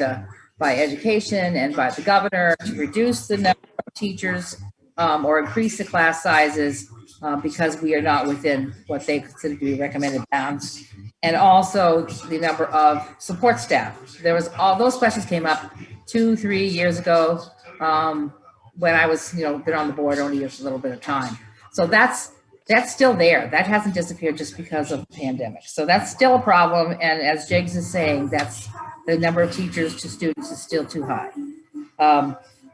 education and by the governor to reduce the number of teachers or increase the class sizes because we are not within what they consider to be recommended bounds. And also the number of support staff. There was all those questions came up 2-3 years ago when I was, been on the board only a little bit of time. So that's still there. That hasn't disappeared just because of the pandemic. So that's still a problem. And as Jiggs is saying, that's the number of teachers to students is still too high.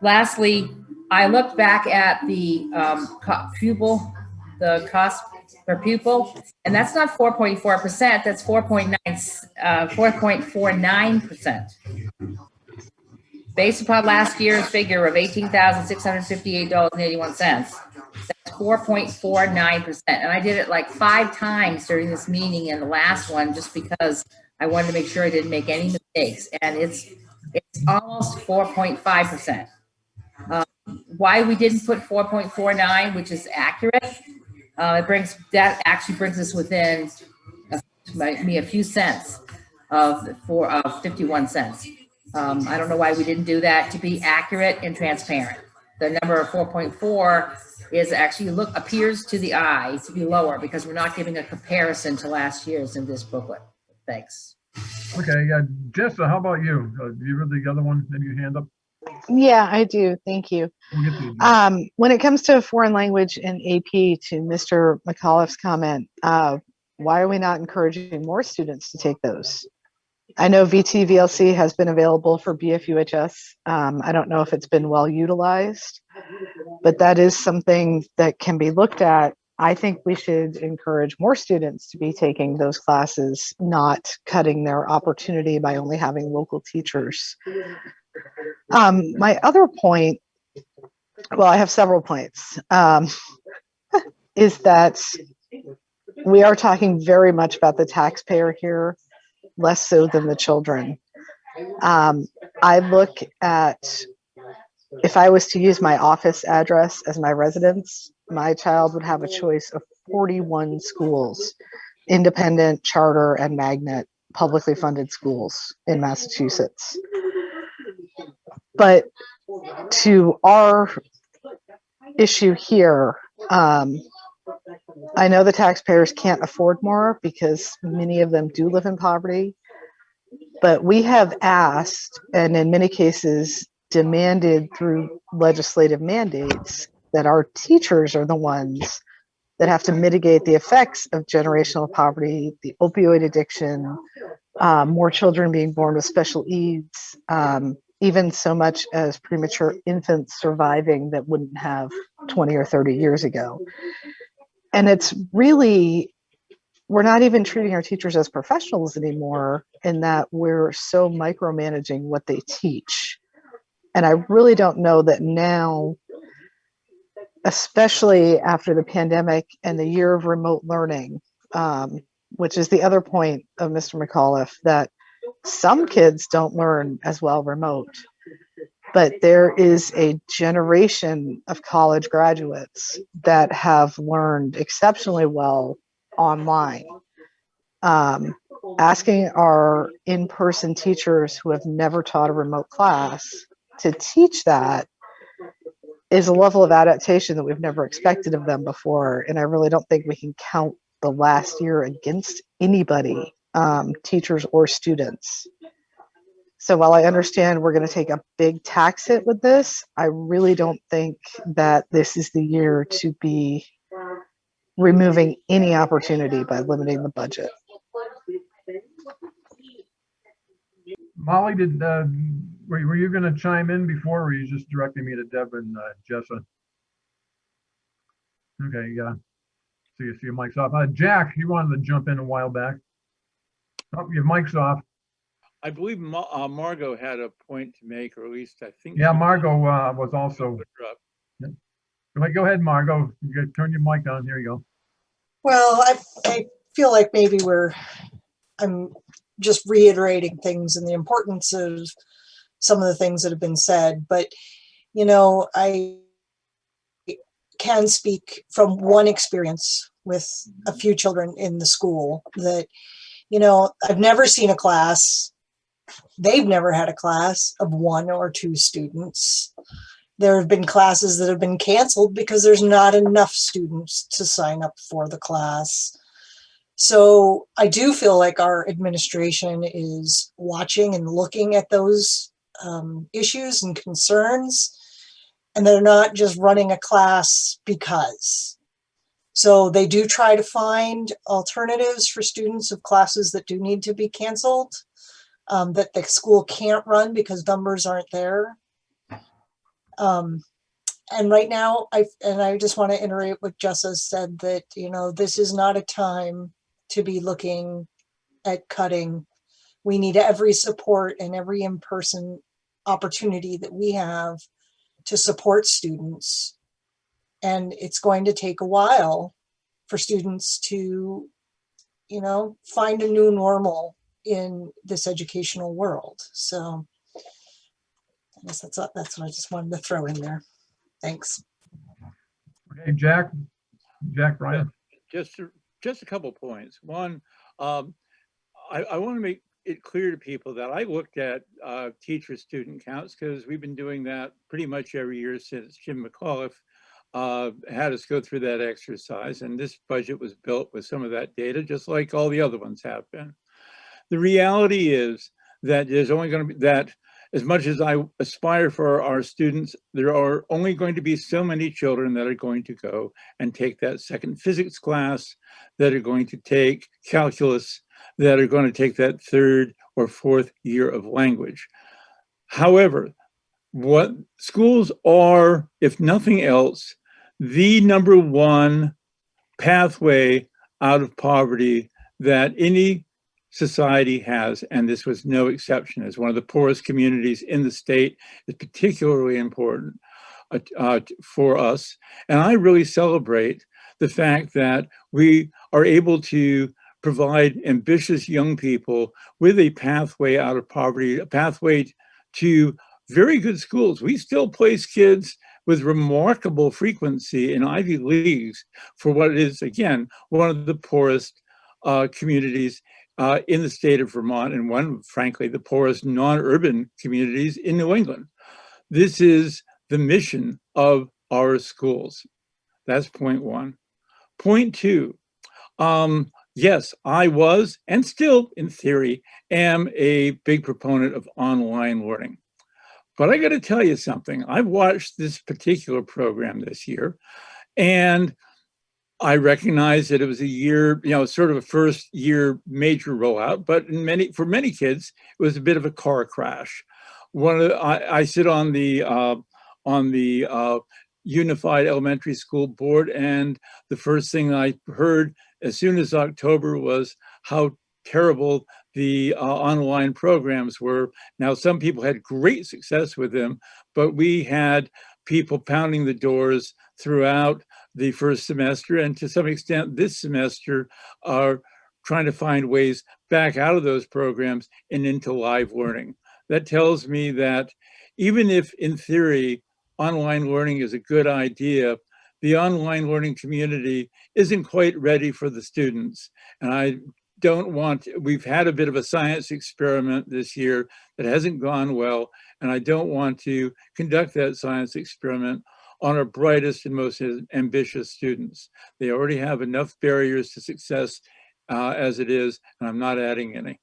Lastly, I looked back at the pupil, the cost per pupil, and that's not 4.4%, that's 4.49%. Based upon last year's figure of $18,658.81, that's 4.49%. And I did it like 5 times during this meeting and the last one, just because I wanted to make sure I didn't make any mistakes. And it's almost 4.5%. Why we didn't put 4.49, which is accurate, that actually brings us within a few cents of 51 cents. I don't know why we didn't do that to be accurate and transparent. The number of 4.4 is actually appears to the eye to be lower because we're not giving a comparison to last year's in this booklet. Thanks. Okay, Jessa, how about you? Do you read the other one? Maybe your hand up. Yeah, I do. Thank you. We'll get to you. When it comes to foreign language and AP, to Mr. McAuliffe's comment, why are we not encouraging more students to take those? I know VT-VLC has been available for BFUHS. I don't know if it's been well utilized, but that is something that can be looked at. I think we should encourage more students to be taking those classes, not cutting their opportunity by only having local teachers. My other point, well, I have several points, is that we are talking very much about the taxpayer here, less so than the children. I look at, if I was to use my office address as my residence, my child would have a choice of 41 schools, independent, charter, and magnet, publicly funded schools in Massachusetts. But to our issue here, I know the taxpayers can't afford more because many of them do live in poverty, but we have asked, and in many cases demanded through legislative mandates, that our teachers are the ones that have to mitigate the effects of generational poverty, the opioid addiction, more children being born with special needs, even so much as premature infants surviving that wouldn't have 20 or 30 years ago. And it's really, we're not even treating our teachers as professionals anymore, in that we're so micromanaging what they teach. And I really don't know that now, especially after the pandemic and the year of remote learning, which is the other point of Mr. McAuliffe, that some kids don't learn as well remote, but there is a generation of college graduates that have learned exceptionally well online. Asking our in-person teachers who have never taught a remote class to teach that is a level of adaptation that we've never expected of them before. And I really don't think we can count the last year against anybody, teachers or students. So while I understand we're going to take a big tax hit with this, I really don't think that this is the year to be removing any opportunity by limiting the budget. Molly, were you going to chime in before, or were you just directing me to Deb and Jessa? Okay, yeah. So you see your mic's off. Jack, you wanted to jump in a while back. Oh, your mic's off. I believe Margot had a point to make, or at least I think. Yeah, Margot was also. Yeah. Go ahead, Margot. You turn your mic on. Here you go. Well, I feel like maybe I'm just reiterating things and the importance of some of the things that have been said. But, I can speak from one experience with a few children in the school that, I've never seen a class. They've never had a class of 1 or 2 students. There have been classes that have been canceled because there's not enough students to sign up for the class. So I do feel like our administration is watching and looking at those issues and concerns, and they're not just running a class because. So they do try to find alternatives for students of classes that do need to be canceled, that the school can't run because numbers aren't there. And right now, I just want to iterate what Jessa said, that, you know, this is not a time to be looking at cutting. We need every support and every in-person opportunity that we have to support students. And it's going to take a while for students to, you know, find a new normal in this educational world. So I guess that's what I just wanted to throw in there. Thanks. Okay, Jack Bryan. Just a couple points. One, I want to make it clear to people that I looked at teacher-student counts, because we've been doing that pretty much every year since Jim McAuliffe had us go through that exercise, and this budget was built with some of that data, just like all the other ones have been. The reality is that there's only going to be that, as much as I aspire for our students, there are only going to be so many children that are going to go and take that second physics class, that are going to take calculus, that are going to take that third or fourth year of language. However, what schools are, if nothing else, the number one pathway out of poverty that any society has, and this was no exception. As one of the poorest communities in the state, is particularly important for us. And I really celebrate the fact that we are able to provide ambitious young people with a pathway out of poverty, a pathway to very good schools. We still place kids with remarkable frequency in Ivy Leagues for what is, again, one of the poorest communities in the state of Vermont, and one, frankly, the poorest non-urban communities in New England. This is the mission of our schools. That's point one. Point two, yes, I was, and still in theory, am a big proponent of online learning. But I got to tell you something. I've watched this particular program this year, and I recognize that it was a year, you know, sort of a first year major rollout, but for many kids, it was a bit of a car crash. I sit on the Unified Elementary School Board, and the first thing I heard as soon as October was how terrible the online programs were. Now, some people had great success with them, but we had people pounding the doors throughout the first semester, and to some extent this semester, are trying to find ways back out of those programs and into live learning. That tells me that even if in theory online learning is a good idea, the online learning community isn't quite ready for the students. And I don't want, we've had a bit of a science experiment this year that hasn't gone well, and I don't want to conduct that science experiment on our brightest and most ambitious students. They already have enough barriers to success as it is, and I'm not adding any,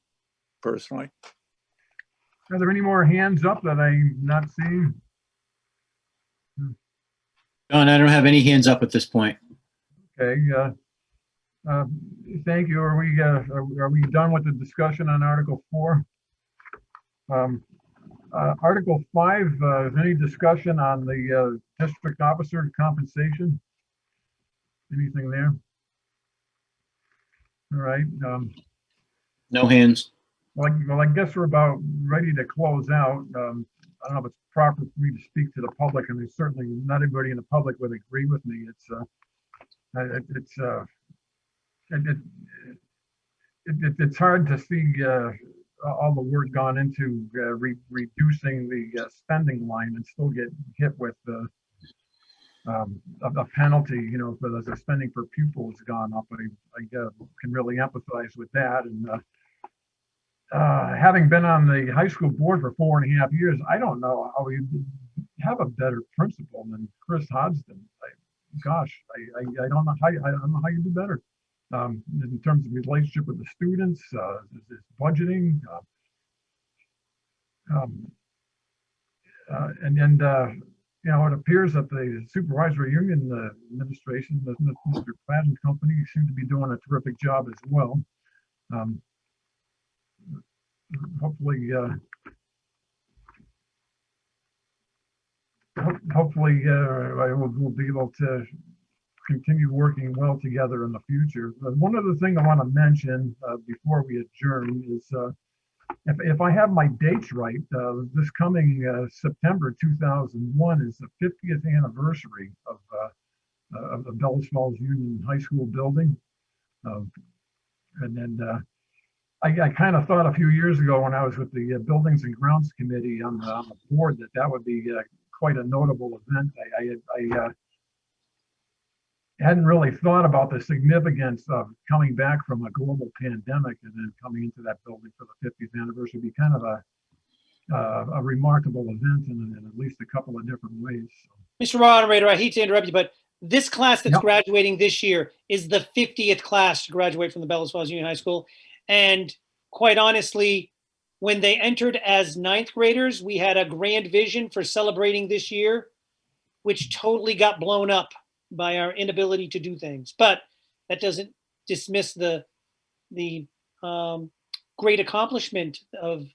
personally. Are there any more hands up that I'm not seeing? John, I don't have any hands up at this point. Okay, thank you. Are we done with the discussion on Article 4? Article 5, is any discussion on the district officer compensation? Anything there? All right. No hands. Well, I guess we're about ready to close out. I don't know if it's proper for me to speak to the public, and there's certainly not everybody in the public would agree with me. It's hard to see all the work gone into reducing the spending line and still get hit with a penalty, you know, for the spending per pupil has gone up. I can really empathize with that. And having been on the high school board for 4.5 years, I don't know how have a better principal than Chris Hodgson. Gosh, I don't know how I don't know how you do better in terms of relationship with the students, his budgeting, and you know, it appears that the supervisory union administration, Mr. Pratt and company, seem to be doing a terrific job as well. Hopefully, hopefully we'll be able to continue working well together in the future. One other thing I want to mention before we adjourn is if I have my dates right, this coming September 2001 is the 50th anniversary of the Bellows Falls Union High School building. And then I kind of thought a few years ago when I was with the Buildings and Grounds Committee on the board that would be quite a notable event. I hadn't really thought about the significance of coming back from a global pandemic and then coming into that building for the 50th anniversary. It'd be kind of a remarkable event in at least a couple of different ways. So. Mr. Moderator, I hate to interrupt you, but this class that's Yep. graduating this year is the 50th class to graduate from the Bellows Falls Union High School. And quite honestly, when they entered as 9th graders, we had a grand vision for celebrating this year, which totally got blown up by our inability to do things. But that doesn't dismiss the great accomplishment of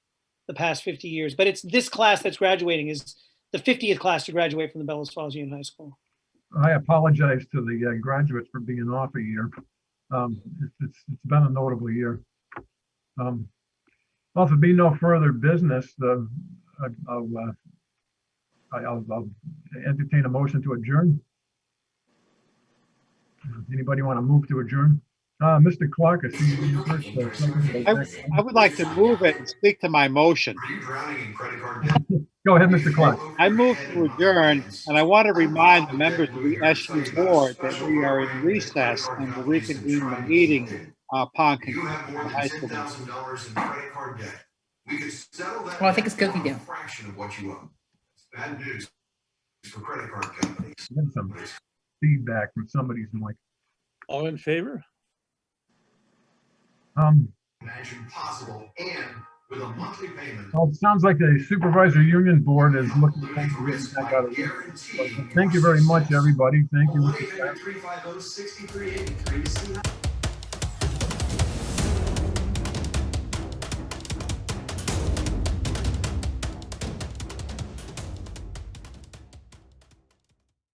the past 50 years. But it's this class that's graduating is the 50th class to graduate from the Bellows Falls Union High School. I apologize to the graduates for being off a year. It's been a notable year. Well, if there be no further business, I'll entertain a motion to adjourn. Anybody want to move to adjourn? Mr. Clark, I see you first. I would like to move it and speak to my motion. Go ahead, Mr. Clark. I move to adjourn, and I want to remind the members of the SU board that we are in recess and will reconvene the meeting upon conclusion of the high school. Well, I think it's cookie dough. Bad news for credit card companies. Get some feedback from somebody's mic. All in favor? Imagine possible, and with a monthly payment. Well, it sounds like the supervisory union board is looking to get back out of it. Thank you very much, everybody. Thank you, Mr. Pratt. 350-6383.